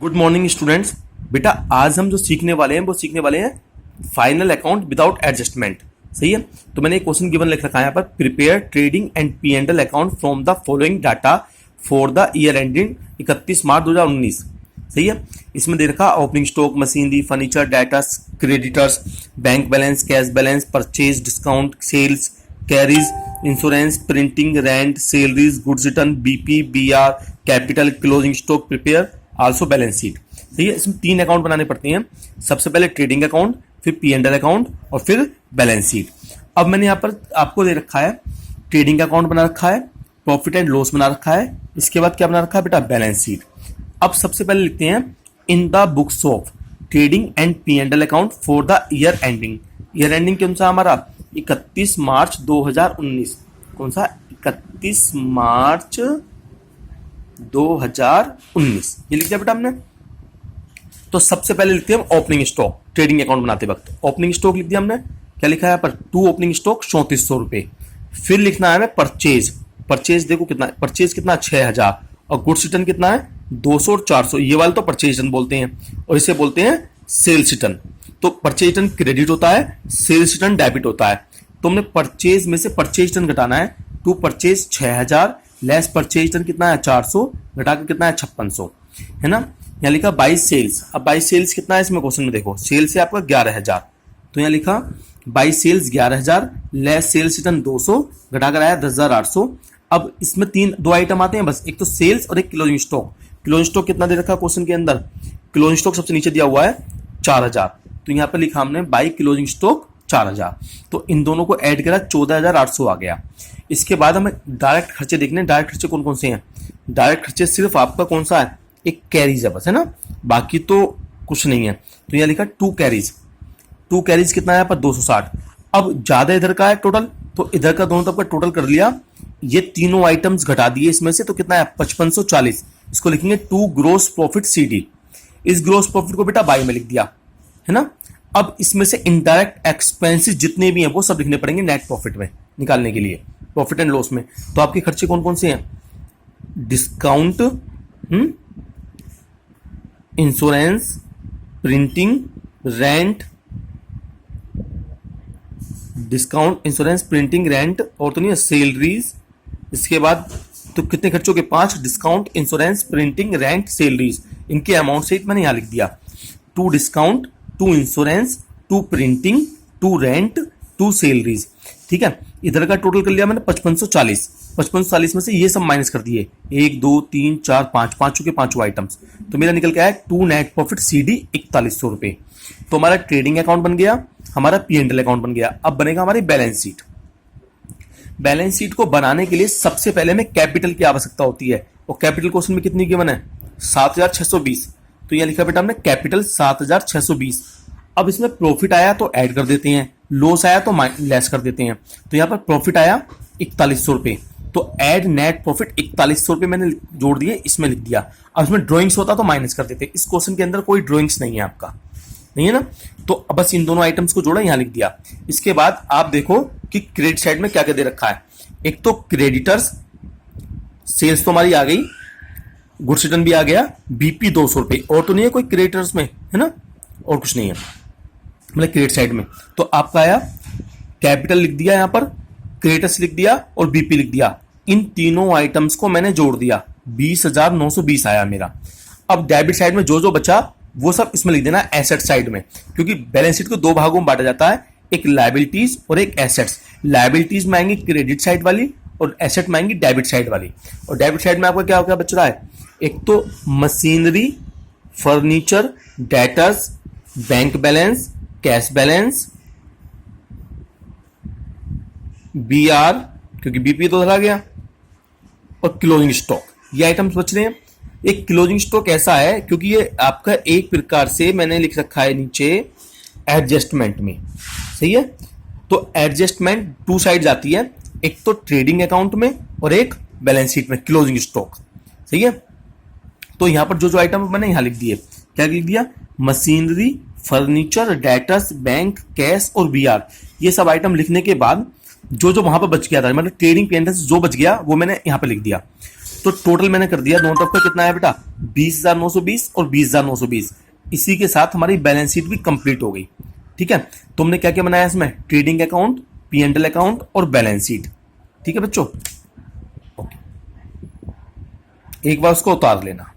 Good morning students. बेटा आज हम जो सीखने वाले हैं वो सीखने वाले हैं फाइनल अकाउंट विदाउट एडजस्टमेंट। सही है। तो मैंने एक क्वेश्चन गिवन लिख रखा है यहाँ पर, prepare trading and P and L account from the following data for the year ending 31 March 2019। सही है। इसमें दे रखा opening stock, machinery, furniture, debtors, creditors, bank balance, cash balance, purchase, discount, sales, carriage, insurance, printing, rent, salaries, goods return, BP, BR, capital, closing stock, prepare also balance sheet. सही है। इसमें 3 account बनाने पड़ते हैं। सबसे पहले ट्रेडिंग अकाउंट, फिर P and L account और फिर बैलेंस शीट। अब मैंने यहाँ पर आपको दे रखा है ट्रेडिंग अकाउंट बना रखा है, प्रॉफिट एंड लॉस बना रखा है, इसके बाद क्या बना रखा है बेटा, बैलेंस शीट। अब सबसे पहले लिखते हैं in the books of trading and P and L account for the year ending. Year ending कौन सा हमारा 31 मार्च 2019। कौन सा 31 मार्च 2019 ये लिख दिया बेटा हमने। तो सबसे पहले लिखते हैं हम ओपनिंग स्टॉक। ट्रेडिंग अकाउंट बनाते वक्त ओपनिंग स्टॉक लिख दिया हमने। क्या लिखा है यहाँ पर, 2 ओपनिंग स्टॉक 3400 रुपए। फिर लिखना है हमें परचेज। परचेज देखो कितना, परचेज कितना 6000 और गुड्स रिटर्न कितना है 200 और 400। ये वाले तो परचेज रिटर्न बोलते हैं और इसे बोलते हैं सेल्स रिटर्न। तो परचेज रिटर्न क्रेडिट होता है, सेल्स रिटर्न डेबिट होता है। तो हमने परचेज में से परचेज रिटर्न घटाना है। To purchase 6000 less purchase return कितना है 400, घटाकर कितना है 5600, है ना। यहाँ लिखा बाई सेल्स। अब बाई सेल्स कितना है इसमें क्वेश्चन में देखो, सेल्स है आपका 11000। तो यहाँ लिखा by sales 11000 less sales return 200, घटाकर आया 10800। अब इसमें 2 आइटम आते हैं बस, एक तो सेल्स और एक क्लोजिंग स्टॉक। क्लोजिंग स्टॉक कितना दे रखा है क्वेश्चन के अंदर, क्लोजिंग स्टॉक सबसे नीचे दिया हुआ है 4000। तो यहाँ पर लिखा हमने बाई क्लोजिंग स्टॉक 4000। तो इन दोनों को ऐड करा 14800 आ गया। इसके बाद हमें डायरेक्ट खर्चे देखने। डायरेक्ट खर्चे कौन कौन से हैं, डायरेक्ट खर्चे सिर्फ आपका कौन सा है, एक कैरीज है बस, है ना, बाकी तो कुछ नहीं है। तो यहाँ लिखा 2 कैरीज। 2 कैरीज कितना है यहाँ पर 260। अब ज्यादा इधर का है टोटल, तो इधर का दोनों तरफ का टोटल कर लिया। ये तीनों आइटम्स घटा दिए इसमें से, तो कितना है 5540। इसको लिखेंगे 2 ग्रोस प्रॉफिट CD। इस ग्रोस प्रॉफिट को बेटा बाई में लिख दिया, है ना। अब इसमें से इनडायरेक्ट एक्सपेंसेस जितने भी हैं वो सब लिखने पड़ेंगे नेट प्रॉफिट में निकालने के लिए, प्रॉफिट एंड लॉस में। तो आपके खर्चे कौन कौन से हैं, discount, insurance, printing, rent, discount, insurance, printing, rent और तो नहीं है सैलरीज। इसके बाद तो कितने खर्चों के 5, discount, insurance, printing, rent, salaries. इनके अमाउंट से मैंने यहां लिख दिया 2 discount, 2 insurance, 2 printing, 2 rent, 2 salaries. ठीक है। इधर का टोटल कर लिया मैंने 5540। 5540 में से ये सब माइनस कर दिए, 1 2 3 4 5, पांचों के पांचों आइटम्स। तो मेरा निकल के आया 2 नेट प्रॉफिट CD 4100 रुपए। तो हमारा ट्रेडिंग अकाउंट बन गया, हमारा पी एंड एल अकाउंट बन गया। अब बनेगा हमारी बैलेंस शीट। बैलेंस शीट को बनाने के लिए सबसे पहले हमें कैपिटल की आवश्यकता होती है, और कैपिटल क्वेश्चन में कितनी गिवन है 7620। तो यह लिखा बेटा हमने कैपिटल 7620। अब इसमें प्रॉफिट आया तो ऐड कर देते हैं, लॉस आया तो लेस कर देते हैं। तो यहां पर प्रॉफिट आया 4100 रुपए, तो ऐड नेट प्रॉफिट 4100 रुपए मैंने जोड़ दिए, इसमें लिख दिया। अब इसमें ड्रॉइंग्स होता तो माइनस कर देते। इस क्वेश्चन के अंदर कोई ड्रॉइंग्स नहीं है आपका, नहीं है ना। तो अब बस इन दोनों आइटम्स को जोड़ा, यहां लिख दिया। इसके बाद आप देखो कि क्रेडिट साइड में क्या क्या दे रखा है। एक तो क्रेडिटर्स, सेल्स तो हमारी आ गई, गुड्स रिटर्न भी आ गया, बीपी 200 रुपए, और तो नहीं है कोई क्रेडिटर्स में, है ना, और कुछ नहीं है मतलब क्रेडिट साइड में। तो आपका आया कैपिटल लिख दिया, यहां पर क्रेडिटर्स लिख दिया और बीपी लिख दिया। इन तीनों आइटम्स को मैंने जोड़ दिया, 20920 आया मेरा। अब डेबिट साइड में जो जो बचा वो सब इसमें लिख देना एसेट साइड में, क्योंकि बैलेंस शीट को 2 भागों में बांटा जाता है, एक लायबिलिटीज और एक एसेट्स। लायबिलिटीज में आएंगी क्रेडिट साइड वाली और एसेट में आएंगी डेबिट साइड वाली। और डेबिट साइड में आपका क्या क्या बच रहा है, एक तो machinery, furniture, debtors, bank balance, cash balance, BR क्योंकि बीपी तो धरा गया, और क्लोजिंग स्टॉक। ये आइटम्स बच रहे हैं। एक क्लोजिंग स्टॉक ऐसा है क्योंकि ये आपका एक प्रकार से मैंने लिख रखा है नीचे एडजस्टमेंट में। सही है। तो एडजस्टमेंट 2 साइड जाती है, एक तो ट्रेडिंग अकाउंट में और एक बैलेंस शीट में क्लोजिंग स्टॉक। सही है। तो यहां पर जो जो आइटम मैंने यहां लिख दिए, क्या लिख दिया, machinery, furniture, debtors, bank, cash और BR। ये सब आइटम लिखने के बाद जो जो वहां पर बच गया था, मतलब ट्रेडिंग पेंडेंस जो बच गया वो मैंने यहां पर लिख दिया। तो टोटल मैंने कर दिया, दोनों तरफ का कितना है बेटा 20,920 और 20,920। इसी के साथ हमारी बैलेंस शीट भी कंप्लीट हो गई। ठीक है, तुमने क्या क्या बनाया इसमें, ट्रेडिंग अकाउंट, P&L अकाउंट और बैलेंस शीट। ठीक है बच्चों, ओके, एक बार उसको उतार लेना।